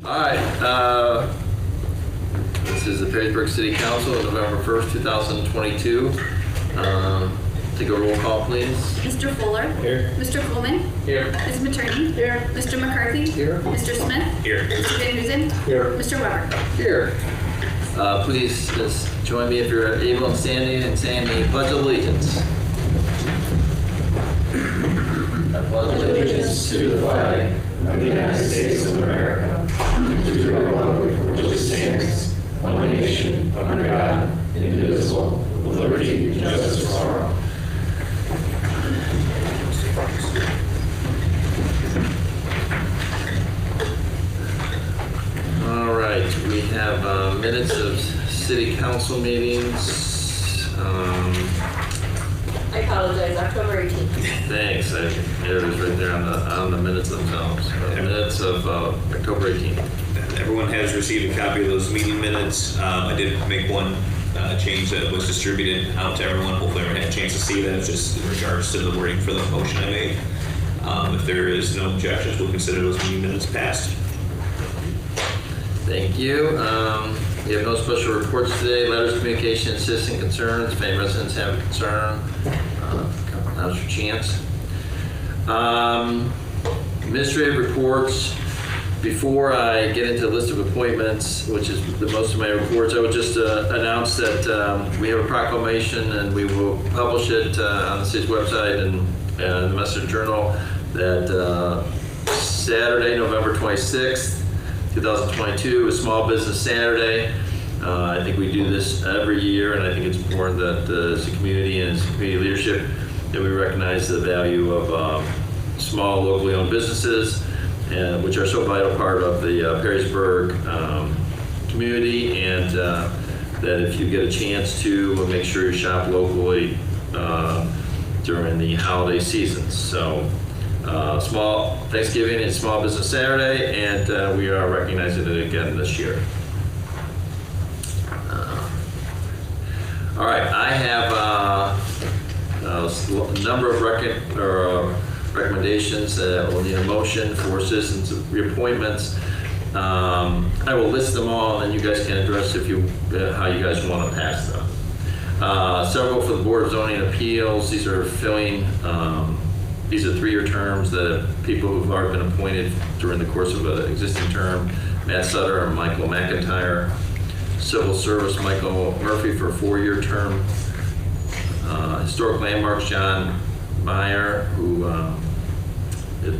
All right, this is the Perrysburg City Council of November 1st, 2022. Take a roll call, please. Mr. Fuller. Here. Mr. Coleman. Here. Ms. Materney. Here. Mr. McCarthy. Here. Mr. Smith. Here. Mr. Van Huzen. Here. Mr. Weber. Here. Please just join me if you're able and standing and saying the Pledge of Allegiance. I pledge allegiance to the flag of the United States of America, and to the republic for which it stands, one nation, under God, indivisible, with liberty and justice for all. All right, we have minutes of city council meetings. I apologize, October 18th. Thanks. There it is right there on the minutes themselves. Minutes of October 18th. Everyone has received a copy of those meeting minutes. I did make one change that was distributed out to everyone. Hopefully everyone had a chance to see that. It's just in regards to the wording for the motion I made. If there is no objections, we'll consider those meeting minutes passed. Thank you. We have no special reports today. Letters, communication, citizen concerns. If any residents have a concern, now's your chance. Administrative reports. Before I get into the list of appointments, which is the most of my reports, I would just announce that we have a proclamation and we will publish it on the city's website and the Messenger Journal that Saturday, November 26th, 2022 is Small Business Saturday. I think we do this every year, and I think it's important that as a community and as community leadership that we recognize the value of small locally owned businesses, which are so vital part of the Perrysburg community, and that if you get a chance to make sure you shop locally during the holiday seasons. So small Thanksgiving and Small Business Saturday, and we are recognizing it again this year. All right, I have a number of recommendations that will need a motion for citizens reappointments. I will list them all, and then you guys can address how you guys want to pass them. Several for the Board of Zoning Appeals. These are filling. These are 3-year terms that people who've already been appointed during the course of an existing term. Matt Sutter and Michael McIntyre. Civil Service, Michael Murphy for a 4-year term. Historic Landmarks, John Meyer, who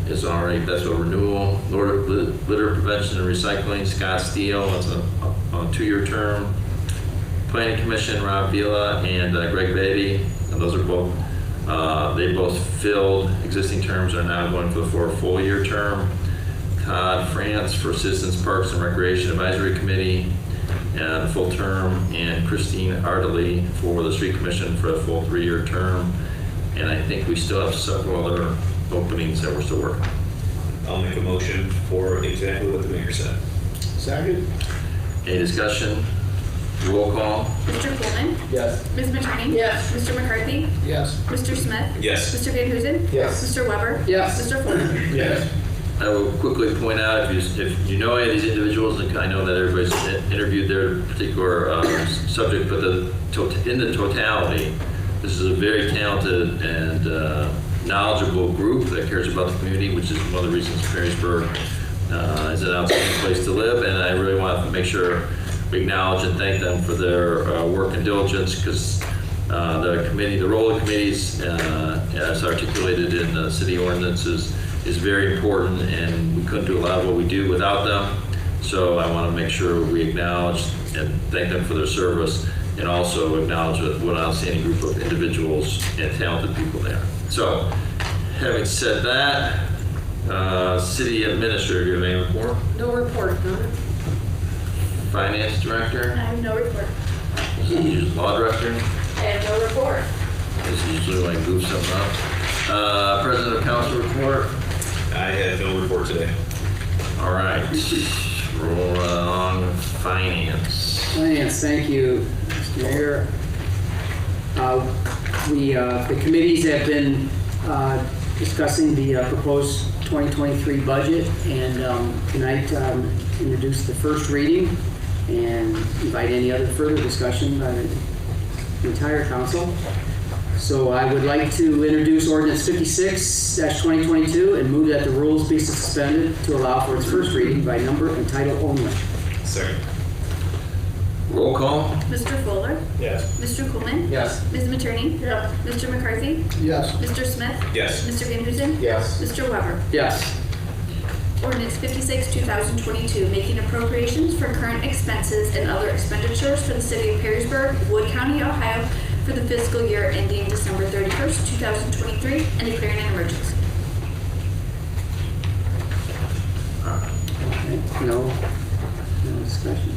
is already, that's a renewal. Litter Prevention and Recycling, Scott Steele, that's a 2-year term. Planning Commission, Rob Vila and Greg Beatty, and those are both, they both filled existing terms, are now going for a full-year term. Todd France for Citizens Parks and Recreation Advisory Committee, and full term, and Christine Ardley for the Street Commission for a full 3-year term. And I think we still have several other openings that we're still working. I'll make a motion for exactly what the mayor said. Second? Any discussion? Roll call. Mr. Coleman. Yes. Ms. Materney. Yes. Mr. McCarthy. Yes. Mr. Smith. Yes. Mr. Van Huzen. Yes. Mr. Weber. Yes. Mr. Fuller. Yes. I will quickly point out, if you know any of these individuals, and I know that everybody's interviewed their particular subject, but in the totality, this is a very talented and knowledgeable group that cares about the community, which is one of the reasons Perrysburg is an outstanding place to live. And I really want to make sure we acknowledge and thank them for their work and diligence, because the role of committees, as articulated in the city ordinances, is very important, and we couldn't do a lot of what we do without them. So I want to make sure we acknowledge and thank them for their service, and also acknowledge what an outstanding group of individuals and talented people there. So, having said that, City Administrator, do you have any report? No report, no. Finance Director? I have no report. Law Director? I have no report. This is usually when I goof something up. President of Council report? I have no report today. All right. Roll on finance. Finance, thank you, Mr. Mayor. The committees have been discussing the proposed 2023 budget, and tonight introduce the first reading and invite any other further discussion by the entire council. So I would like to introduce ordinance 56-2022 and move that the rules be suspended to allow for its first reading by number and title only. Second. Roll call? Mr. Fuller? Yes. Mr. Coolman? Yes. Ms. Matroni? Yes. Mr. McCarthy? Yes. Mr. Smith? Yes. Mr. Van Huzen? Yes. Mr. Weber? Yes. Ordinance 56-2022, making appropriations for current expenses and other expenditures for the city of Perrysburg, Wood County, Ohio, for the fiscal year ending December 31st, 2023, and declaring an emergency. Okay, no discussion.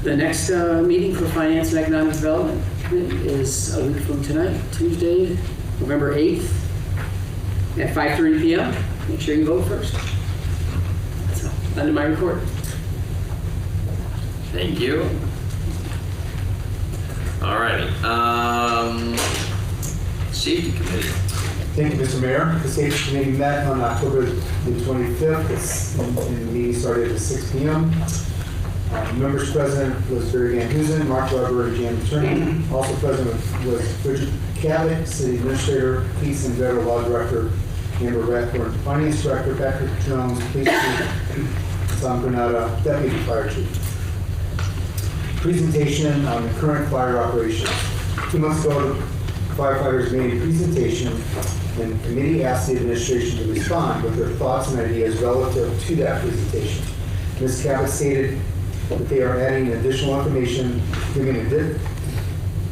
The next meeting for Finance and Economic Development is a week from tonight, Tuesday, November 8th at 5:30 p.m. Make sure you vote first. So, under my report. Thank you. All righty. Safety Committee. Thank you, Mr. Mayor. The Safety Committee met on October the 25th, and the meeting started at 6 p.m. Members present was Barry Van Huzen, Mark Weber, and Jan Matroni. Also present was Richard Cabot, City Administrator, Police and Federal Law Director, Amber Rathburn, Finance Director, Patrick Jones, Police Chief, Tom Granata, Deputy Fire Chief. Presentation on the current fire operations. 2 months ago, the firefighters made a presentation, and the committee asked the administration to respond with their thoughts and ideas relative to that presentation. Ms. Cabot stated that they are adding additional information,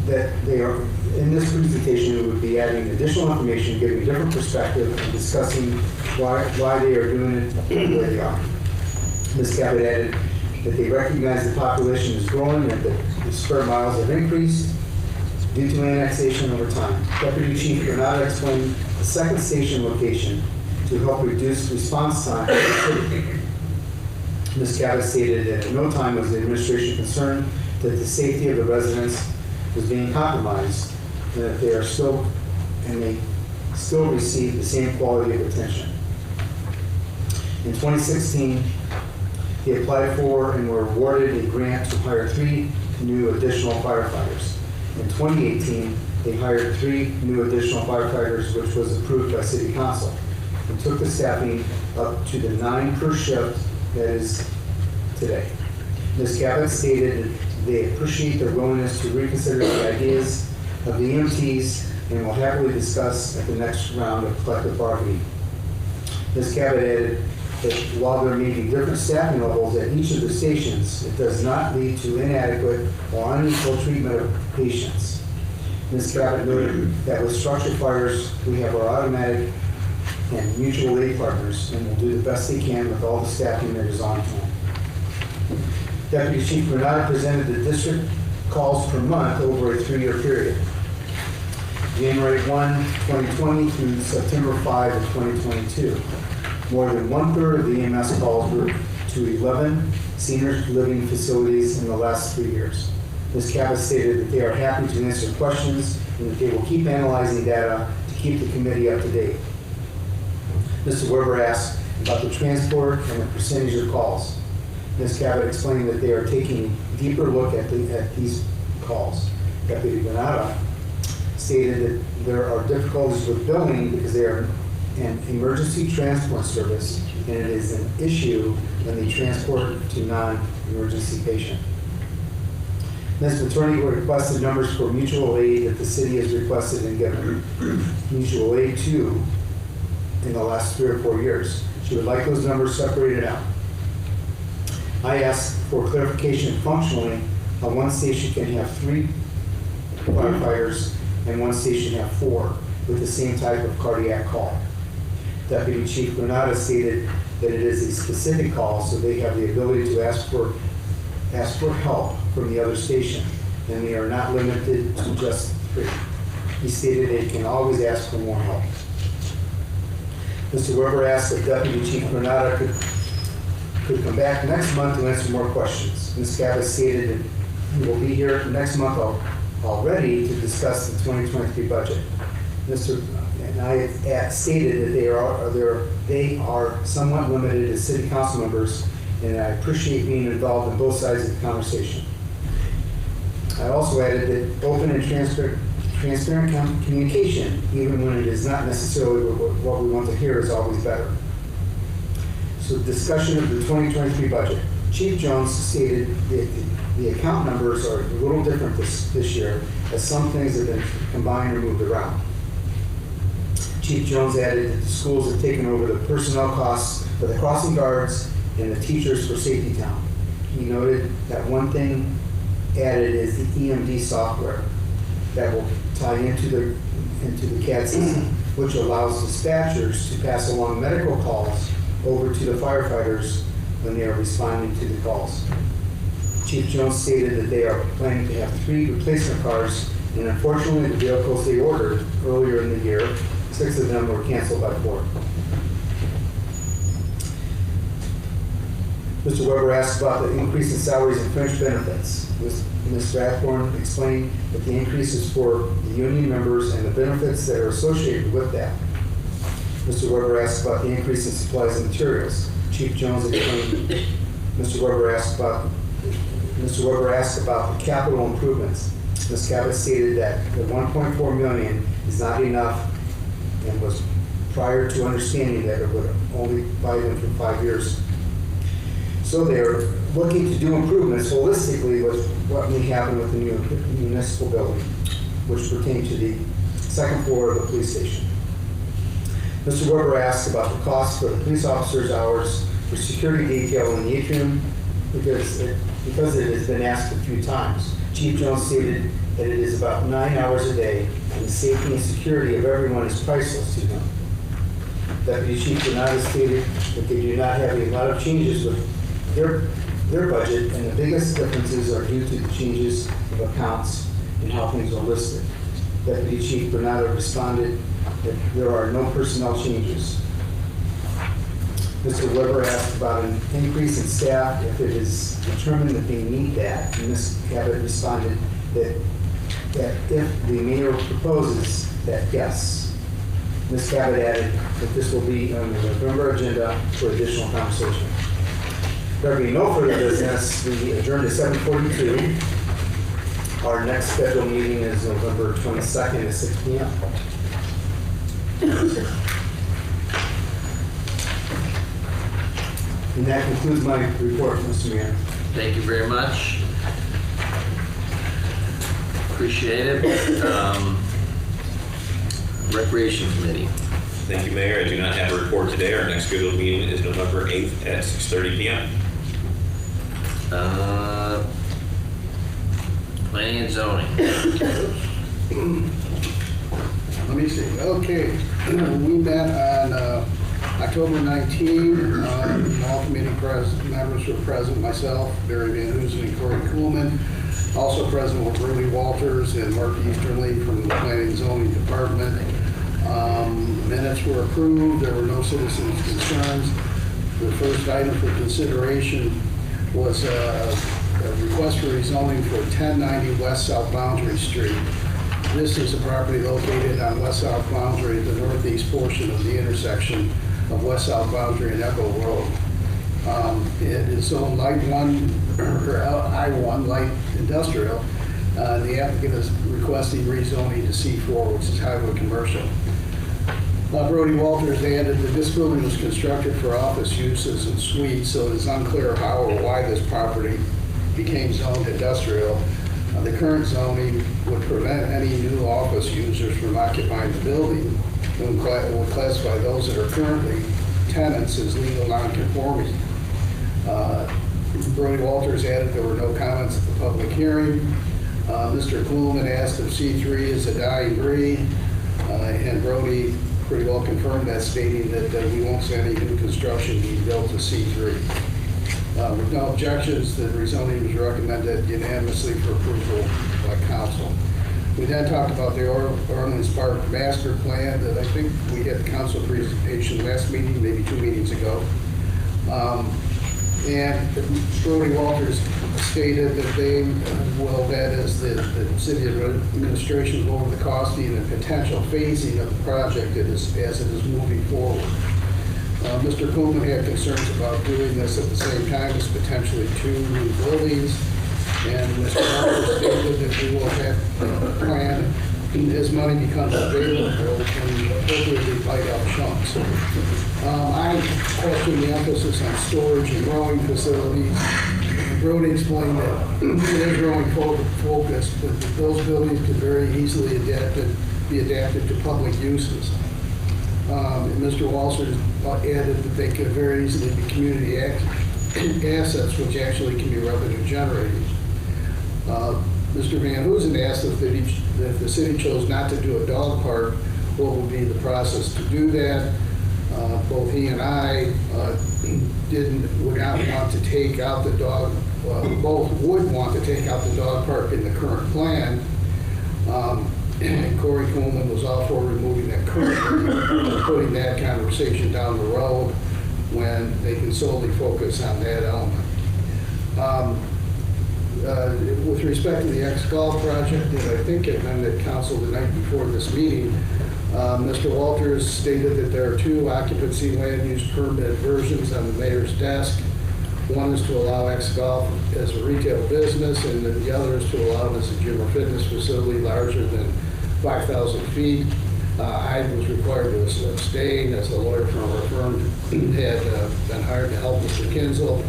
that they are, in this presentation, it would be adding additional information, giving a different perspective, and discussing why they are doing it the way they are. Ms. Cabot added that they recognize the population is growing and that the square miles have increased due to annexation over time. Deputy Chief Granata explained the second station location to help reduce response time for the city. Ms. Cabot stated that at no time was the administration concerned that the safety of the residents was being compromised, and that they still receive the same quality of attention. In 2016, they applied for and were awarded a grant to hire 3 new additional firefighters. In 2018, they hired 3 new additional firefighters, which was approved by City Council, and took the staffing up to the 9 per shift that is today. Ms. Cabot stated that they appreciate their willingness to reconsider the ideas of the EMTs and will happily discuss at the next round of collective bargaining. Ms. Cabot added that while there may be different staffing levels at each of the stations, it does not lead to inadequate or unequal treatment of patients. Ms. Cabot noted that with structured fires, we have our automatic and mutual aid partners, and will do the best they can with all the staffing that is on hand. Deputy Chief Granata presented the district calls per month over a 3-year period. January 1, 2020 through September 5 of 2022. More than 1/3 of the EMS calls were to 11 senior living facilities in the last 3 years. Ms. Cabot stated that they are happy to answer questions and that they will keep analyzing data to keep the committee up to date. Mr. Weber asked about the transport and the percentage of calls. Ms. Cabot explained that they are taking a deeper look at these calls. Deputy Granata stated that there are difficulties with billing because they are an emergency transport service, and it is an issue when they transport to non-emergency patient. Ms. Matroni requested numbers for mutual aid that the city has requested and given mutual aid to in the last 3 or 4 years. She would like those numbers separated out. I asked for clarification functionally how one station can have 3 firefighters and one station have 4 with the same type of cardiac call. Deputy Chief Granata stated that it is a specific call, so they have the ability to ask for help from the other station, and they are not limited to just 3. He stated they can always ask for more help. Mr. Weber asked if Deputy Chief Granata could come back next month to answer more questions. Ms. Cabot stated that he will be here next month already to discuss the 2023 budget. And I had stated that they are somewhat limited as city council members, and I appreciate being involved in both sides of the conversation. I also added that open and transparent communication, even when it is not necessarily what we want to hear, is always better. So discussion of the 2023 budget. Chief Jones stated that the account numbers are a little different this year, as some things have been combined or moved around. Chief Jones added that the schools have taken over the personnel costs for the crossing guards and the teachers for Safety Town. He noted that one thing added is the EMD software that will tie into the CAD system, which allows dispatchers to pass along medical calls over to the firefighters when they are responding to the calls. Chief Jones stated that they are planning to have 3 replacement cars, and unfortunately the vehicles they ordered earlier in the year, 6 of them were canceled by Ford. Mr. Weber asked about the increase in salaries and fringe benefits. Ms. Rathborn explained that the increase is for the union members and the benefits that are associated with that. Mr. Weber asked about the increase in supplies and materials. Chief Jones explained. Mr. Weber asked about the capital improvements. Ms. Cabot stated that the $1.4 million is not enough and was prior to understanding that it would only buy them for 5 years. So they're looking to do improvements holistically with what may happen with the new municipal building, which pertain to the second floor of the police station. Mr. Weber asked about the cost for the police officers' hours for security detail in the atrium because it has been asked a few times. Chief Jones stated that it is about 9 hours a day, and the safety and security of everyone is priceless to him. Deputy Chief Granada stated that they do not have a lot of changes with their budget, and the biggest differences are due to the changes of accounts and how things are listed. Deputy Chief Granada responded that there are no personnel changes. Mr. Weber asked about an increase in staff if it is determined that they need that, and Ms. Cabot responded that if the mayor proposes that, yes. Ms. Cabot added that this will be on the November agenda for additional conversation. There being no further business, we adjourn to 7:42. Our next scheduled meeting is November 22nd at 6 p.m. And that concludes my report, Mr. Mayor. Thank you very much. Appreciate it. Recreation Committee. Thank you, Mayor. I do not have a report today. Our next scheduled meeting is November 8th at 6:30 p.m. Planning and zoning. Let me see. Okay, we met on October 19. All committee members were present. Myself, Barry Van Hoosen, and Corey Kuhlman. Also present were Rudy Walters and Mark Easterly from the Planning and Zoning Department. Minutes were approved. There were no citizens' concerns. The first item for consideration was a request for rezoning for 1090 West South Boundary Street. This is a property located on West South Boundary, the northeast portion of the intersection of West South Boundary and Echo Road. It is zoned Light 1, or I-1, Light Industrial. The applicant is requesting rezoning to C4, which is highway commercial. Brody Walters added that this building was constructed for office uses and suites, so it is unclear how or why this property became zoned industrial. The current zoning would prevent any new office users from occupying the building and would classify those that are currently tenants as legal non-conforming. Brody Walters added there were no comments at the public hearing. Mr. Kuhlman asked if C3 is a dying breed, and Brody pretty well confirmed that, stating that we won't see any new construction being built to C3. With no objections, the rezoning was recommended unanimously for approval by council. We then talked about the Orleans Park master plan that I think we had the council presentation last meeting, maybe 2 meetings ago. And Brody Walters stated that they will, that is, the city administration will over the costing and potential phasing of the project as it is moving forward. Mr. Kuhlman had concerns about doing this at the same time as potentially 2 new buildings. And Mr. Walter stated that we will have a plan as money becomes available and appropriately bite out chunks. I question the emphasis on storage and growing facilities. Brody explained that it is growing focused, but that those buildings could very easily be adapted to public uses. And Mr. Walter added that they could very easily be community assets, which actually can be revenue generating. Mr. Van Hoosen asked if the city chose not to do a dog park, what would be the process to do that? Both he and I would not want to take out the dog, both would want to take out the dog park in the current plan. And Corey Kuhlman was all for removing that currently, putting that conversation down the road when they can solely focus on that element. With respect to the ex-golf project, that I think it met at council the night before this meeting, Mr. Walters stated that there are 2 occupancy land use permit versions on the mayor's desk. One is to allow ex-golf as a retail business, and then the other is to allow it as a gym or fitness facility larger than 5,000 feet. I was required to abstain as a lawyer from our firm had been hired to help Mr. Kinzel.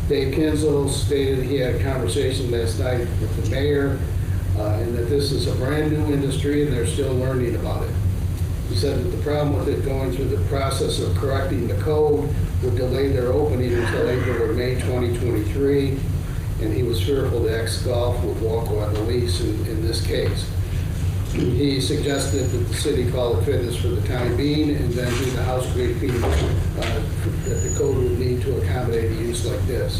Dave Kinzel stated he had a conversation last night with the mayor and that this is a brand new industry and they're still learning about it. He said that the problem with it going through the process of correcting the code would delay their opening until April or May 2023, and he was fearful that ex-golf would walk on the lease in this case. He suggested that the city call it fitness for the time being and then do the house grading that the code would need to accommodate a use like this.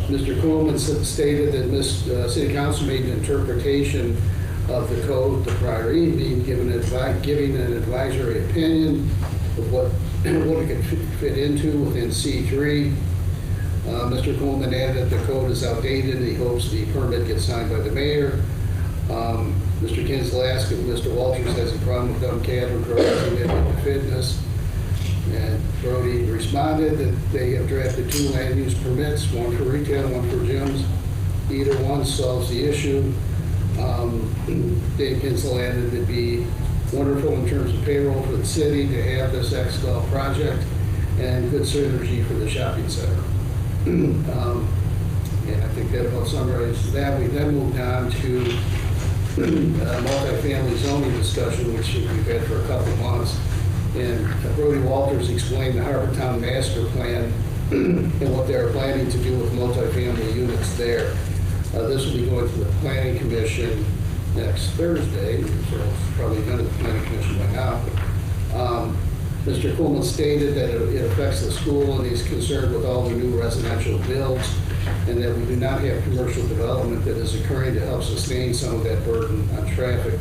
Mr. Kuhlman stated that City Council made an interpretation of the code the prior evening, giving an advisory opinion of what it could fit into within C3. Mr. Kuhlman added that the code is outdated and he hopes the permit gets signed by the mayor. Mr. Kinzel asked if Mr. Walters has a problem with Dumb Cattle correcting it into fitness. And Brody responded that they have drafted 2 land use permits, one for retail, one for gyms. Either one solves the issue. Dave Kinzel added it'd be wonderful in terms of payroll for the city to have this ex-golf project and good synergy for the shopping center. And I think that about summarizes that. We then moved on to multifamily zoning discussion, which we've had for a couple of months. And Brody Walters explained the Harbortown Master Plan and what they're planning to do with multifamily units there. This will be going to the Planning Commission next Thursday, so it's probably done at the Planning Commission by now. Mr. Kuhlman stated that it affects the school and he's concerned with all the new residential builds and that we do not have commercial development that is occurring to help sustain some of that burden on traffic.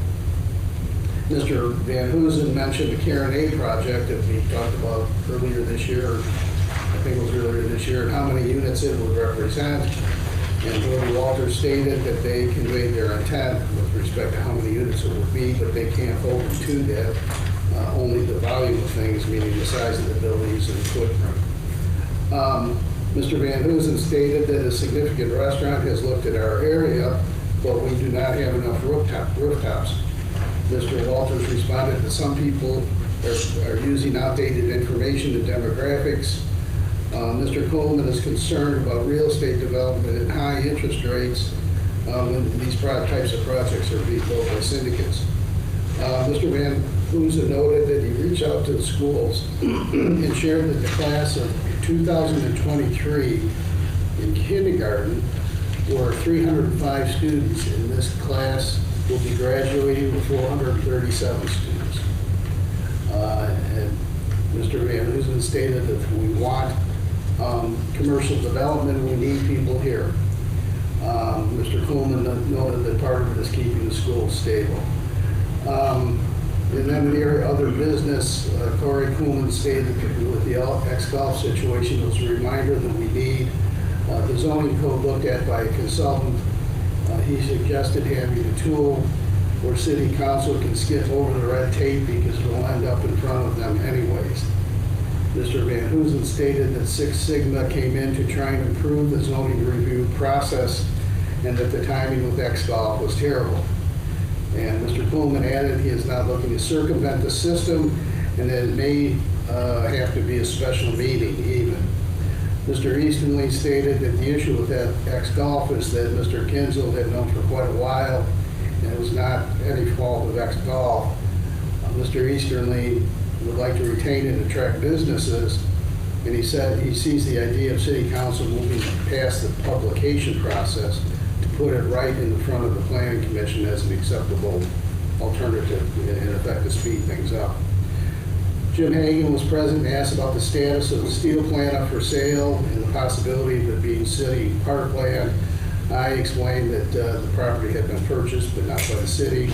Mr. Van Hoosen mentioned the Karen A project that we talked about earlier this year, I think it was earlier this year, and how many units it would represent. And Brody Walters stated that they conveyed their intent with respect to how many units it would be, but they can't hold to that. Only the volume of things, meaning the size of the buildings and the footprint. Mr. Van Hoosen stated that a significant restaurant has looked at our area, but we do not have enough rooftops. Mr. Walters responded that some people are using outdated information and demographics. Mr. Kuhlman is concerned about real estate development and high interest rates when these types of projects are being built by syndicates. Mr. Van Hoosen noted that he reached out to the schools and shared that the class of 2023 in kindergarten were 305 students, and this class will be graduating with 437 students. And Mr. Van Hoosen stated that if we want commercial development, we need people here. Mr. Kuhlman noted that part of it is keeping the schools stable. And then the other business, Corey Kuhlman stated that with the ex-golf situation, it was a reminder that we need The zoning code looked at by a consultant, he suggested having a tool where city council can skip over the red tape because it'll end up in front of them anyways. Mr. Van Hoosen stated that Six Sigma came in to try and improve the zoning review process and that the timing with X-Golf was terrible. And Mr. Coolman added he is not looking to circumvent the system and that it may have to be a special meeting even. Mr. Easterly stated that the issue with that X-Golf is that Mr. Kinzel had known for quite a while and it was not any fault of X-Golf. Mr. Easterly would like to retain and attract businesses, and he said he sees the idea of city council moving past the publication process to put it right in the front of the planning commission as an acceptable alternative, in effect, to speed things up. Jim Hagan was present and asked about the status of the steel plant up for sale and the possibility of it being city parkland. I explained that the property had been purchased but not by the city.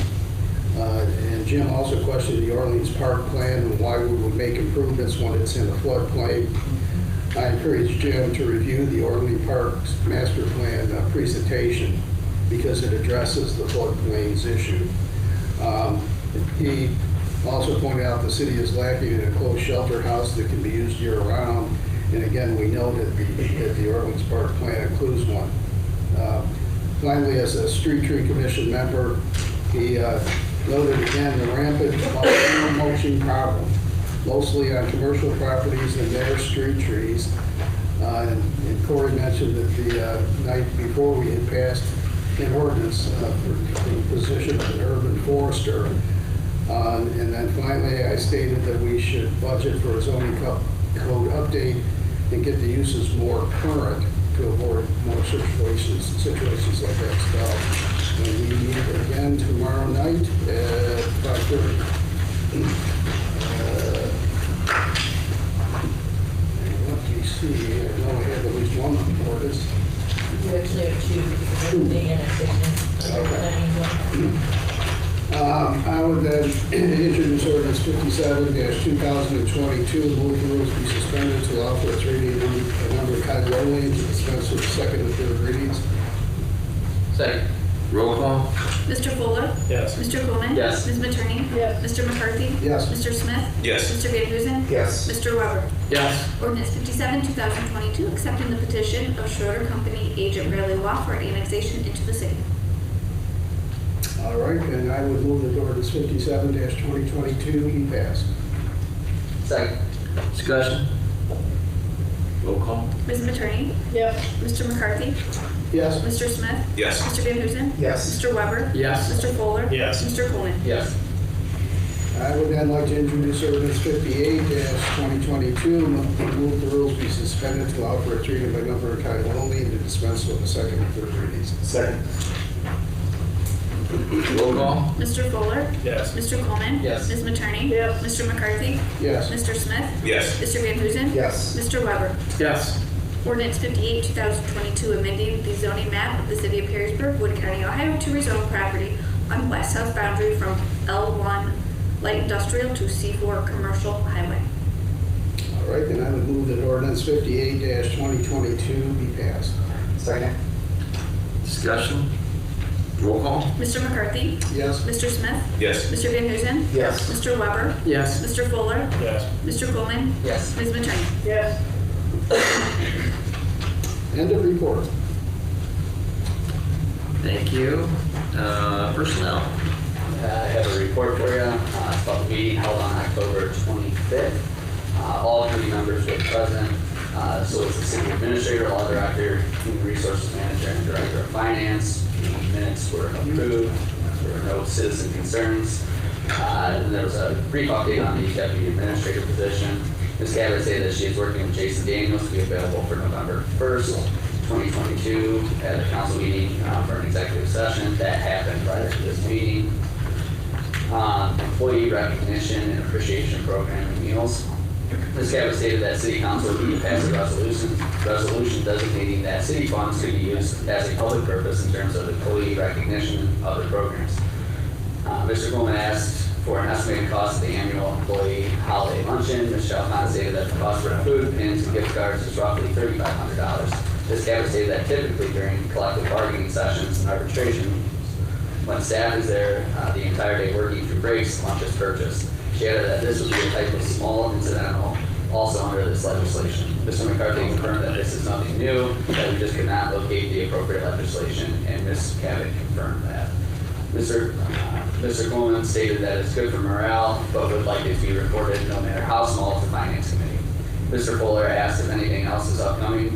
And Jim also questioned the Orleans Park plan and why we would make improvements when it's in a floodplain. I encouraged Jim to review the Orleans Park's master plan presentation because it addresses the floodplains issue. He also pointed out the city is lacking an enclosed shelter house that can be used year-round. And again, we know that the Orleans Park plan includes one. Finally, as a Street Tree Commission member, he noted again the rampant mulching problem, mostly on commercial properties and their street trees. And Corey mentioned that the night before we had passed an ordinance for the position of an urban forester. And then finally, I stated that we should budget for a zoning code update and get the uses more current to avoid more situations like that stuff. And we meet again tomorrow night at 5:30. Let me see, I know I have at least one for this. You actually have two, because of the annexation. I would then introduce ordinance 57-2022, move the rules be suspended to allow for its reading and number title only, to dispense with the second and third readings. Second. Roll call? Mr. Fuller? Yes. Mr. Coleman? Yes. Ms. Matroni? Yes. Mr. McCarthy? Yes. Mr. Smith? Yes. Mr. Van Huzen? Yes. Mr. Weber? Yes. Ordinance 57, 2022, accepting the petition of Schroeder Company, agent Rayleigh Waugh for annexation into the city. All right, and I would move that ordinance 57-2022 be passed. Second. Discussion? Roll call? Ms. Matroni? Yes. Mr. McCarthy? Yes. Mr. Smith? Yes. Mr. Van Huzen? Yes. Mr. Weber? Yes. Mr. Fuller? Yes. Mr. Coleman? Yes. I would then like to introduce ordinance 58-2022, move the rules be suspended to allow for its reading by number and title only, and to dispense with the second and third readings. Second. Roll call? Mr. Fuller? Yes. Mr. Coleman? Yes. Ms. Matroni? Yes. Mr. McCarthy? Yes. Mr. Smith? Yes. Mr. Van Huzen? Yes. Mr. Weber? Yes. Ordinance 58, 2022, amending the zoning map of the city of Perrysburg, Wood County, Ohio, to rezone property on west-south boundary from L1 light industrial to C4 commercial highway. All right, then I would move that ordinance 58-2022 be passed. Second. Discussion? Roll call? Mr. McCarthy? Yes. Mr. Smith? Yes. Mr. Van Huzen? Yes. Mr. Weber? Yes. Mr. Fuller? Yes. Mr. Coleman? Yes. Ms. Matroni? Yes. End of report. Thank you. Personnel. I have a report for you. It's about the meeting held on October 25th. All committee members were present. So it's the city administrator, law director, human resources manager, and director of finance. The minutes were approved. There were no citizen concerns. And there was a brief update on the deputy administrator position. Ms. Gabbard said that she is working with Jason Daniels to be available for November 1st, 2022 at a council meeting for an executive session. That happened prior to this meeting. Employee recognition and appreciation program and meals. Ms. Gabbard stated that City Council would need to pass a resolution designating that city funds could be used as a public purpose in terms of employee recognition and other programs. Mr. Coleman asked for an estimated cost of the annual employee holiday luncheon. Ms. Chalfant stated that the cost for food, pins, and gift cards is roughly $3,500. Ms. Cabot stated that typically during collective bargaining sessions and arbitration, when staff is there the entire day working through breaks, lunch is purchased. She added that this would be a type of small incidental also under this legislation. Mr. McCarthy confirmed that this is nothing new, that we just could not locate the appropriate legislation, and Ms. Cabot confirmed that. Mr. Coleman stated that it's good for morale, but would like it to be reported no matter how small to the Finance Committee. Mr. Fuller asked if anything else is upcoming,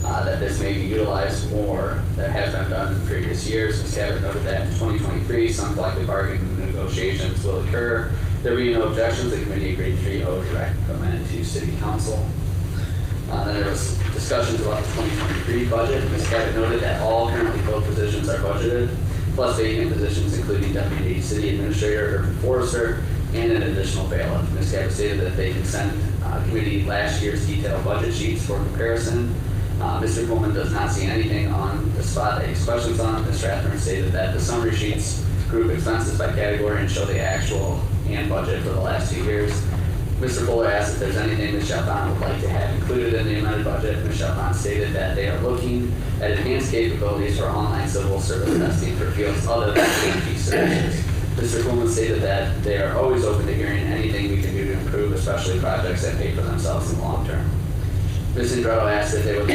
that this may be utilized more than has been done in previous years. Ms. Cabot noted that in 2023, some collective bargaining negotiations will occur. There being no objections, the committee agreed 3-0 to recommend to City Council. Then there was discussions about the 2023 budget. Ms. Cabot noted that all currently filled positions are budgeted, plus vacant positions including Deputy City Administrator, Urban Forester, and an additional bailiff. Ms. Cabot stated that they can send committee last year's detailed budget sheets for comparison. Mr. Coleman does not see anything on the spot that he's questions on. Ms. Rathburn stated that the summary sheets group expenses by category and show the actual and budget for the last 2 years. Mr. Fuller asked if there's anything Ms. Chalfant would like to have included in the amended budget. Ms. Chalfant stated that they are looking at enhanced capabilities for online civil service testing for fields other than safety services. Mr. Coleman stated that they are always open to hearing anything we can do to improve, especially projects that pay for themselves in the long term. Ms. Andretto asked if they would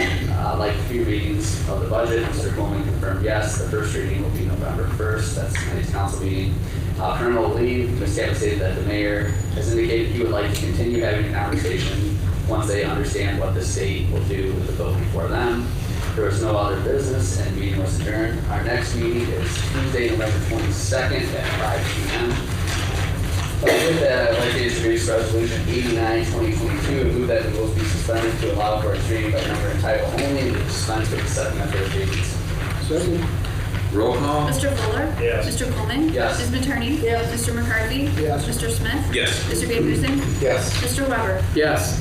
like 3 readings of the budget. Mr. Coleman confirmed yes. The first reading will be November 1st. That's tonight's council meeting. Parental leave. Ms. Cabot stated that the mayor has indicated he would like to continue having a conversation once they understand what the state will do with the bill before them. There was no other business and the meeting was adjourned. Our next meeting is Tuesday, November 22nd at 5 p.m. With that, I'd like to introduce Resolution 89, 2022, and move that the rules be suspended to allow for its reading by number and title only, and dispense with the second and third readings. Second. Roll call? Mr. Fuller? Yes. Mr. Coleman? Yes. Ms. Materney? Yes. Mr. McCarthy? Yes. Mr. Smith? Yes. Mr. Van Huzen? Yes. Mr. Weber? Yes.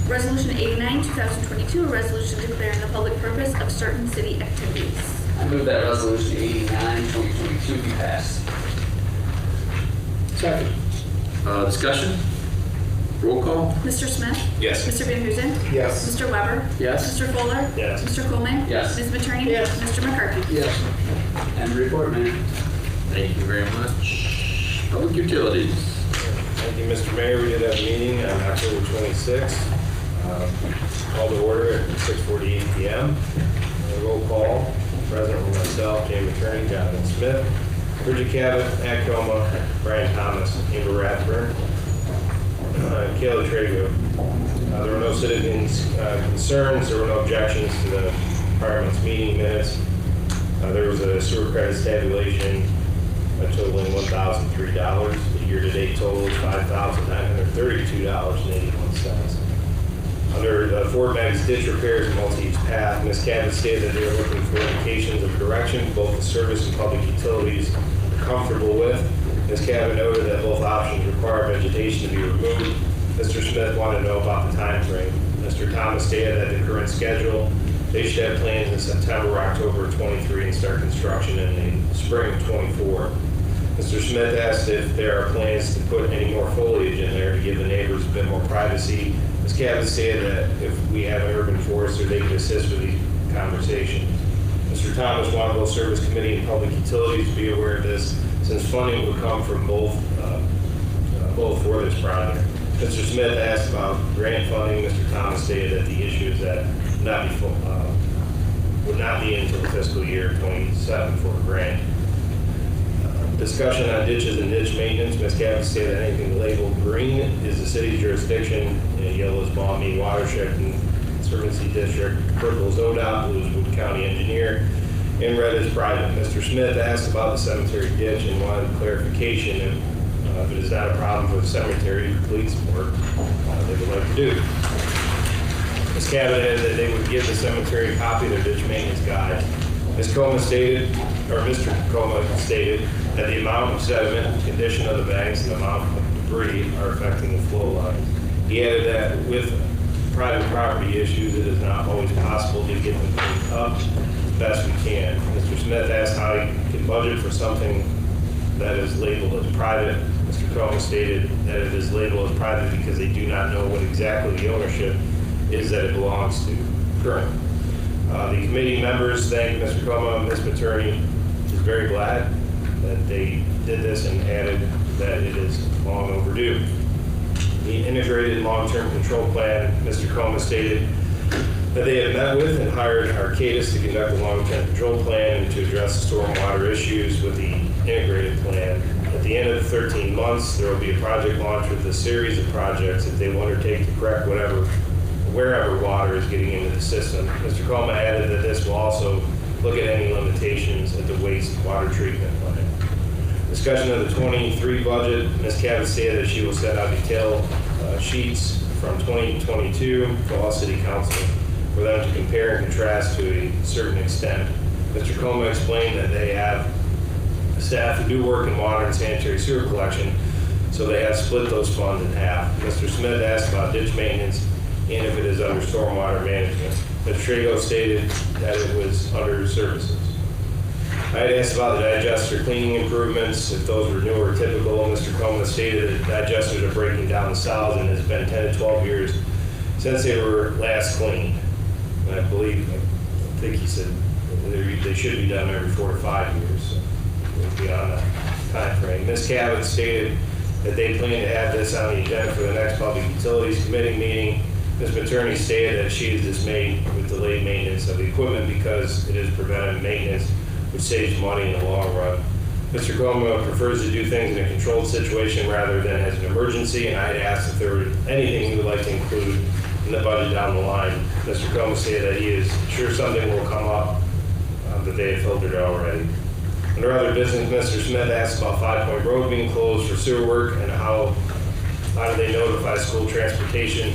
Resolution 89, 2022, a resolution declaring the public purpose of certain city activities. I move that Resolution 89, 2022 be passed. Second. Discussion? Roll call? Mr. Smith? Yes. Mr. Van Huzen? Yes. Mr. Weber? Yes. Mr. Fuller? Yes. Mr. Coleman? Yes. Ms. Materney? Yes. Mr. McCarthy? Yes. End report, Mayor. Thank you very much. Public utilities. Thank you, Mr. Mayor. We did have a meeting on October 26th. Called to order at 6:48 p.m. Roll call. President was myself, Jamie Materney, Jonathan Smith, Bridget Cabot, Matt Coma, Brian Thomas, Amber Rathburn, Kayla Trejo. There were no citizens' concerns. There were no objections to the department's meeting minutes. There was a sewer credits tabulation totaling $1,003. The year-to-date total is $5,932.81. Under the Fort Mags ditch repairs and multi-use path, Ms. Cabot stated that they are looking for indications of direction both the service and public utilities are comfortable with. Ms. Cabot noted that both options require vegetation to be removed. Mr. Smith wanted to know about the time frame. Mr. Thomas stated that the current schedule, they should have plans in September or October of 23 and start construction in the spring of 24. Mr. Smith asked if there are plans to put any more foliage in there to give the neighbors a bit more privacy. Ms. Cabot stated that if we have an urban forester, they can assist with these conversations. Mr. Thomas wanted both Service Committee and Public Utilities to be aware of this, since funding would come from both for this project. Mr. Smith asked about grant funding. Mr. Thomas stated that the issue is that would not be until the fiscal year 27 for a grant. Discussion on ditches and ditch maintenance. Ms. Cabot stated that anything labeled green is the city's jurisdiction. Yellow is Maumee Watershed Conservancy District. Purple is ODOT. Blue is Wood County Engineer. And red is private. Mr. Smith asked about the cemetery ditch and wanted clarification if it is not a problem for the cemetery police work they would like to do. Ms. Cabot added that they would give the cemetery a copy of their ditch maintenance guide. Mr. Coma stated that the amount of sediment, condition of the banks, and the amount of debris are affecting the flow lines. He added that with private property issues, it is not always possible to get them cleaned up as best we can. Mr. Smith asked how he can budget for something that is labeled as private. Mr. Coma stated that it is labeled as private because they do not know what exactly the ownership is that it belongs to currently. The committee members thank Mr. Coma and Ms. Materni. Is very glad that they did this and added that it is long overdue. The integrated long-term control plan, Mr. Coma stated that they had met with and hired Arcadis to conduct a long-term control plan and to address the stormwater issues with the integrated plan. At the end of the 13 months, there will be a project launch with a series of projects that they will undertake to correct wherever water is getting into the system. Mr. Coma added that this will also look at any limitations at the wastewater treatment plant. Discussion of the 23 budget, Ms. Cabot stated that she will send out detailed sheets from 2022 to all city council for them to compare and contrast to a certain extent. Mr. Coma explained that they have staff who do work in water and sanitary sewer collection, so they have split those funds in half. Mr. Smith asked about ditch maintenance and if it is under stormwater management. Mr. Trago stated that it was under services. I had asked about the digester cleaning improvements, if those were new or typical. Mr. Coma stated that digesters are breaking down the south and it's been 10 to 12 years since they were last cleaned. And I think he said they should be done every 4 to 5 years, so we're beyond that time frame. Ms. Cabot stated that they plan to have this on the agenda for the next Public Utilities Committee meeting. Ms. Materni stated that she is dismayed with delayed maintenance of the equipment because it is preventive maintenance, which saves money in the long run. Mr. Coma prefers to do things in a controlled situation rather than as an emergency, and I had asked if there were anything he would like to include in the budget down the line. Mr. Coma stated that he is sure something will come up, that they have filtered it already. Under other business, Mr. Smith asked about 5 Point Road being closed for sewer work and how do they notify school transportation.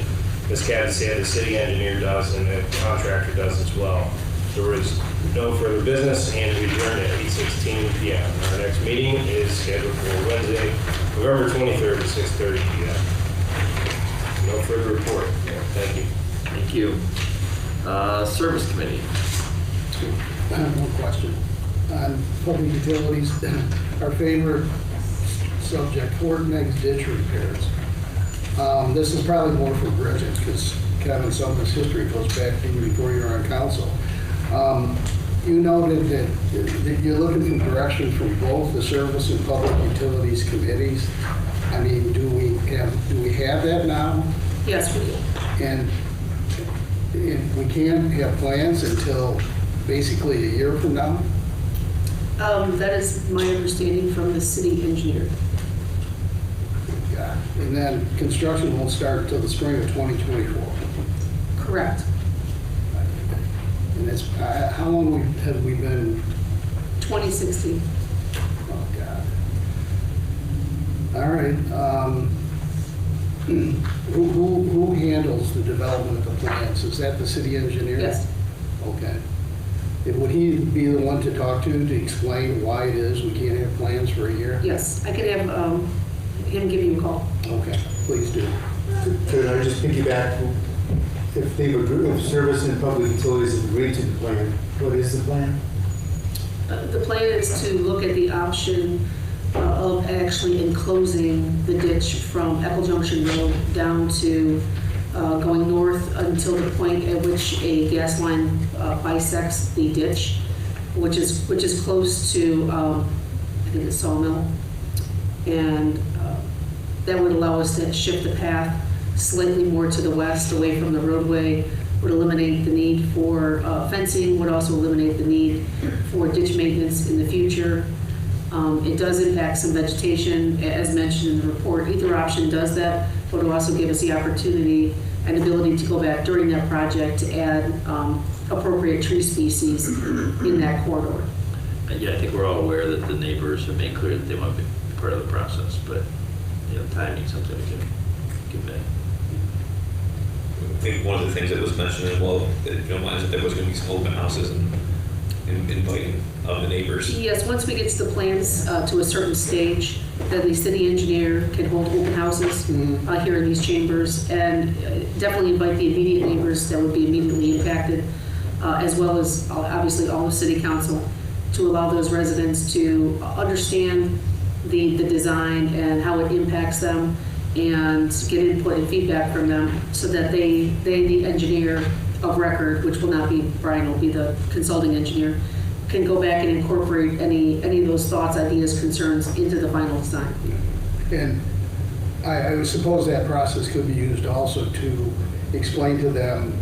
Ms. Cabot said the city engineer does and the contractor does as well. There was no further business and we adjourned at 8:16 p.m. Our next meeting is scheduled for Wednesday, November 23rd at 6:30 p.m. No further report. Thank you. Thank you. Service Committee. I have one question. On public utilities, our favorite subject, Fort Meigs ditch repairs. This is probably more for Bridget, because Kevin, some of this history goes back to even before you were on council. You noted that you're looking for direction from both the Service and Public Utilities Committees. I mean, do we have that now? Yes, we do. And we can't have plans until basically a year from now? That is my understanding from the city engineer. Yeah. And then construction won't start until the spring of 2024. Correct. And it's, how long have we been? 2016. Oh, God. All right. Who handles the development of the plans? Is that the city engineer? Yes. Okay. And would he be the one to talk to explain why it is we can't have plans for a year? Yes, I could have him give you a call. Okay, please do. Could I just piggyback? If Service and Public Utilities have agreed to the plan, what is the plan? The plan is to look at the option of actually enclosing the ditch from Ethel Junction Road down to going north until the point at which a gas line bisects the ditch, which is close to I think it's Sawmill, and that would allow us to shift the path slightly more to the west, away from the roadway. Would eliminate the need for fencing. Would also eliminate the need for ditch maintenance in the future. It does impact some vegetation, as mentioned in the report. Either option does that, but it will also give us the opportunity and ability to go back during that project to add appropriate tree species in that corridor. Yeah, I think we're all aware that the neighbors have made clear that they want to be part of the process, but timing something we can give back. I think one of the things that was mentioned as well, that you don't mind, is that there was going to be some open houses and inviting of the neighbors. Yes, once we get to the plans to a certain stage, then the city engineer can hold open houses here in these chambers, and definitely invite the immediate neighbors that would be immediately impacted, as well as obviously all of city council, to allow those residents to understand the design and how it impacts them, and get input and feedback from them, so that they the engineer, of record, which will not be Brian, will be the consulting engineer, can go back and incorporate any of those thoughts, ideas, concerns into the final design. And I would suppose that process could be used also to explain to them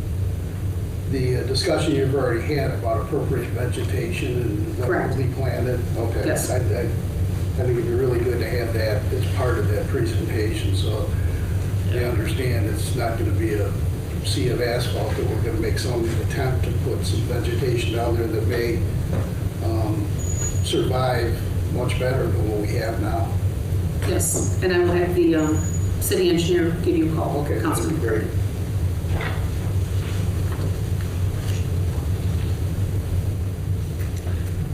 the discussion you've already had about appropriate vegetation and what Correct. will be planted. Okay. Yes. I think it'd be really good to have that as part of that presentation, so they understand it's not going to be a sea of asphalt, that we're going to make some attempt to put some vegetation down there that may survive much better than what we have now. Yes, and I will have the city engineer give you a call, Okay, that'd be Councilman. great.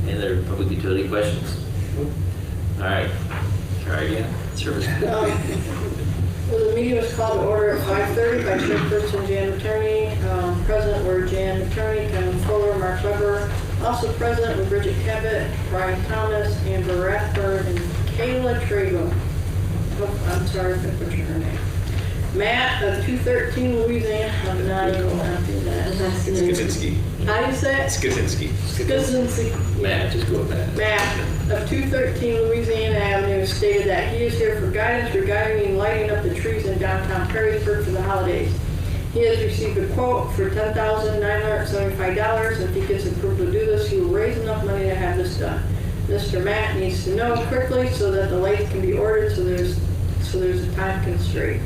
Any other public utility questions? All right, try again. Service. Well, the meeting was called to order at 5:30 by Chairperson Jan Materney. Present were Jan Materney, Kevin Fuller, Mark Weber. Also present were Bridget Cabot, Brian Thomas, Amber Rathburn, and Kayla Trago. Oh, I'm sorry if I butchered her name. Matt of 213 Louisiana. I'm not even going to do that. Skatinski. How do you say it? Skatinski. Skuzinski. Matt, just go with Matt. Matt of 213 Louisiana Avenue stated that he is here for guidance regarding lighting up the trees in downtown Perrysburg for the holidays. He has received a quote for $10,975. If he gets approved to do this, he will raise enough money to have this done. Mr. Matt needs to know quickly so that the lights can be ordered so there's a time constraint.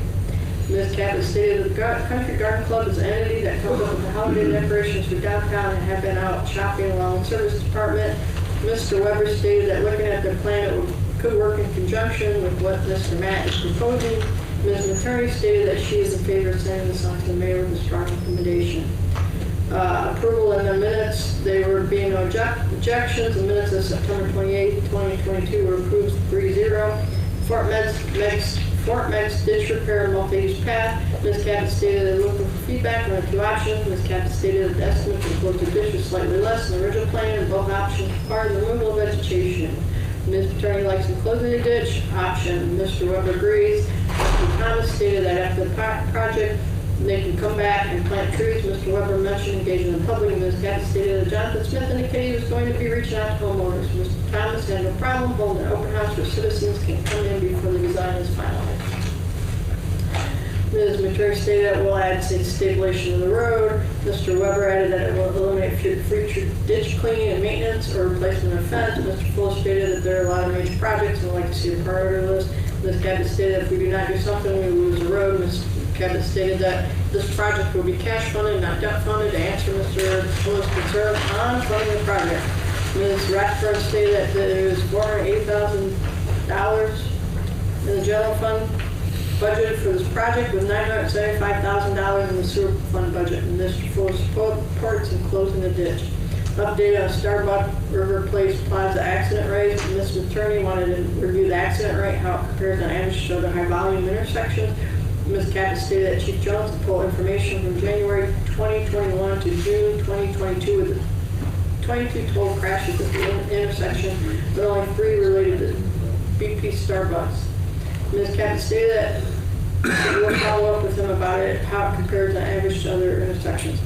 Ms. Cabot stated the Country Garden Club is an entity that comes up with the holiday decorations for downtown and have been out shopping along the service department. Mr. Weber stated that looking at their plan, it could work in conjunction with what Mr. Matt is proposing. Ms. Materney stated that she is in favor of sending this on to the mayor with a strong recommendation. Approval in the minutes, there were being no objections. The minutes of September 28, 2022 were approved 3-0. Fort Meigs ditch repair and multi-use path. Ms. Cabot stated they're looking for feedback on the two options. Ms. Cabot stated that the estimate to close the ditch was slightly less than the original plan, and both options require the removal of vegetation. Ms. Attorney likes to close the ditch option. Mr. Weber agrees. Mr. Thomas stated that after the project, they can come back and plant trees. Mr. Weber mentioned engaging the public, and Ms. Cabot stated that Jonathan Smith indicated he was going to be reaching out to homeowners. Mr. Thomas had no problem holding an open house where citizens can come in before the design is finalized. Ms. Materney stated that we'll add stabilization of the road. Mr. Weber added that it will eliminate future ditch cleaning and maintenance or replacement of fence. Mr. Fuller stated that there are a lot of major projects and would like to see a priority list. Ms. Cabot stated that if we do not do something, we lose the road. Ms. Cabot stated that this project will be cash funded, not debt funded, to answer Mr. Fuller's concern on funding the project. Ms. Rathburn stated that there is $480,000 in the general fund budgeted for this project with $975,000 in the sewer fund budget. And Mr. Fuller supports in closing the ditch. Update on Starbuck River Place Plaza accident rate. Ms. Attorney wanted to review the accident rate, how it compares on average to other high volume intersections. Ms. Cabot stated that Chief Jones had pulled information from January 2021 to June 2022 with 22 total crashes at the intersection, but only 3 related to BP Starbucks. Ms. Cabot stated that we'll follow up with him about it, how it compares on average to other intersections.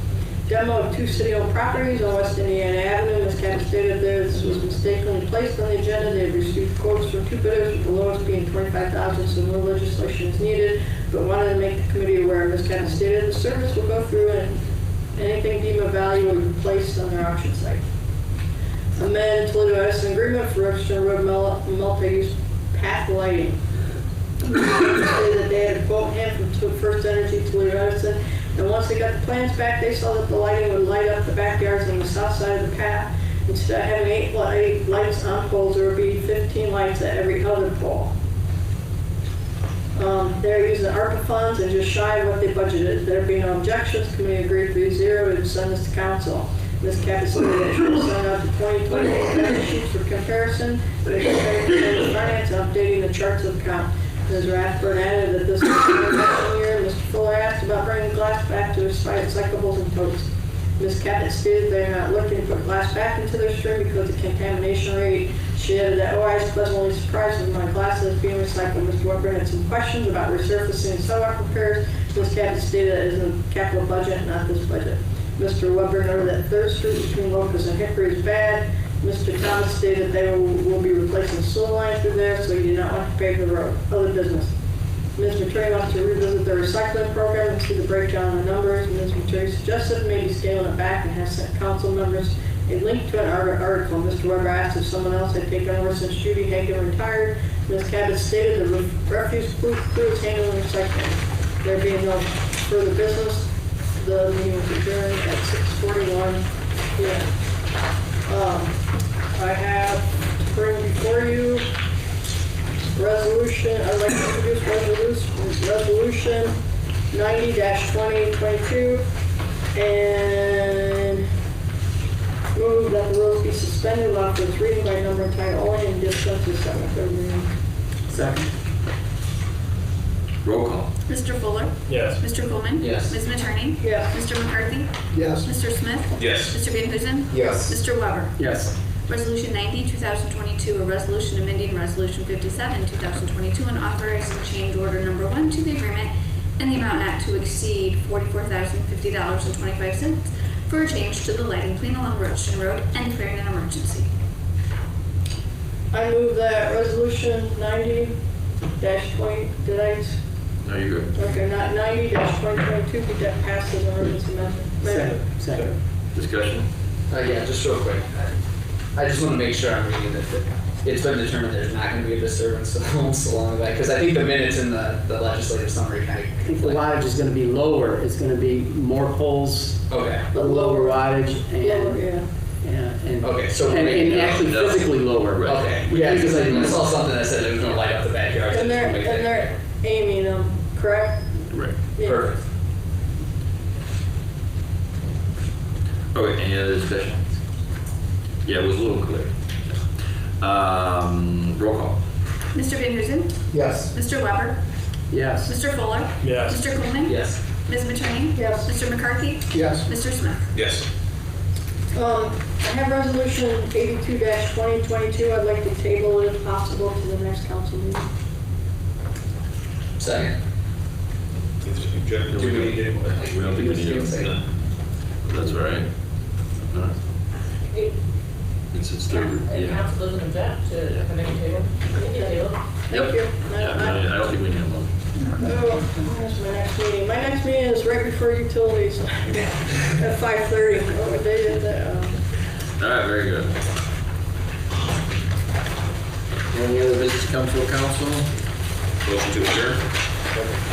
Demo of 2 city-owned properties on West Indiana Avenue. Ms. Cabot stated this was mistakenly placed on the agenda. They have received quotes from 2 bidders, with the lowest being $25,000, so no legislation is needed, but wanted to make the committee aware. Ms. Cabot stated the service will go through and anything deemed of value will be placed on their auction site. Amend Toledo Edison agreement for Richardson Road multi-use path lighting. Stated that they had a quote in from First Energy Toledo Edison, and once they got the plans back, they saw that the lighting would light up the backyards on the south side of the path. Instead of having 8 lights on poles, there would be 15 lights at every other pole. They're using ARPA funds and just shy of what they budgeted. There being no objections, committee agreed 3-0 to send this to council. Ms. Cabot stated that she will send out the 2020 data sheets for comparison, with comparing finance and updating the charts of account. Ms. Rathburn added that this was the election year. Mr. Fuller asked about bringing glass back to his cyclables and totes. Ms. Cabot stated they are not looking to put glass back into their stream because of the contamination rate. She added that, I was pleasantly surprised with my glasses being recycled. Mr. Weber had some questions about resurfacing and sidewalk repairs. Ms. Cabot stated that it is in the capital budget, not this budget. Mr. Weber noted that Third Street between Locust and Hickory is bad. Mr. Thomas stated they will be replacing sewer line through there, so he did not want to pave the road. Other business. Ms. Materi wants to revisit the recycling program and see the breakdown of the numbers. Ms. Materi suggested maybe scaling it back and has sent council members a link to an article. Mr. Weber asked if someone else had taken over since Judy Hagan retired. Ms. Cabot stated the refuse crew is handling recycling. There being no further business, the meeting was adjourned at 6:41 p.m. I have to bring before you resolution, I'd like to introduce resolution 90-2022 and move that the rules be suspended, allow for its reading by number and title only, and dispense with second, third reading. Second. Roll call. Mr. Fuller. Yes. Mr. Coleman. Yes. Ms. Materney. Yes. Mr. McCarthy. Yes. Mr. Smith. Yes. Mr. Van Huzen. Yes. Mr. Weber. Yes. Resolution 90, 2022, a resolution amending Resolution 57, 2022, and authorizing change order number 1 to the agreement in the amount not to exceed $44,050.25 for a change to the lighting plan along Roachton Road and declaring an emergency. I move that resolution 90-20, did I? No, you're good. Okay, not 90-2022, be that passed as an emergency measure. Second. Discussion? Yeah, just real quick. I just want to make sure I'm reading that it's been determined there's not going to be a disturbance along that, because I think the minutes in the legislative summary kind of I think the conflict. wattage is going to be lower. It's going to be more poles, Okay. a lower wattage, Lower, and yeah. and Okay, so and actually No. physically lower. Right. Okay. Yeah, because I because saw something that said it was going to light up the backyard. And they're aiming them, correct? Right. Yeah. Perfect. Okay, any other discussion? Yeah, it was a little clear. Roll call. Mr. Van Huzen. Yes. Mr. Weber. Yes. Mr. Fuller. Yes. Mr. Coleman. Yes. Ms. Materney. Yes. Mr. McCarthy. Yes. Mr. Smith. Yes. I have resolution 82-2022, I'd like to table it if possible to the next council meeting. Second. Do we need to? We don't think we need to. No. That's all right. All right. It's third. Yeah. Council doesn't object to amending the table? Yep. Thank you. Yeah, I don't think we need one. Oh, where's my next meeting? My next meeting is right before utilities at 5:30. Oh, what day is that? All right, very good. Any other business come to a council? Motion to adjourn?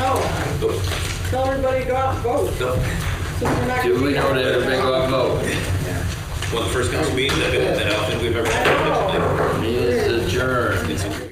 Oh, Nope. tell everybody to go out and vote. Nope. Since we're not Do we know that everybody go out and vote? Well, the first council meeting that I don't think we've ever I had. know. Meeting is adjourned.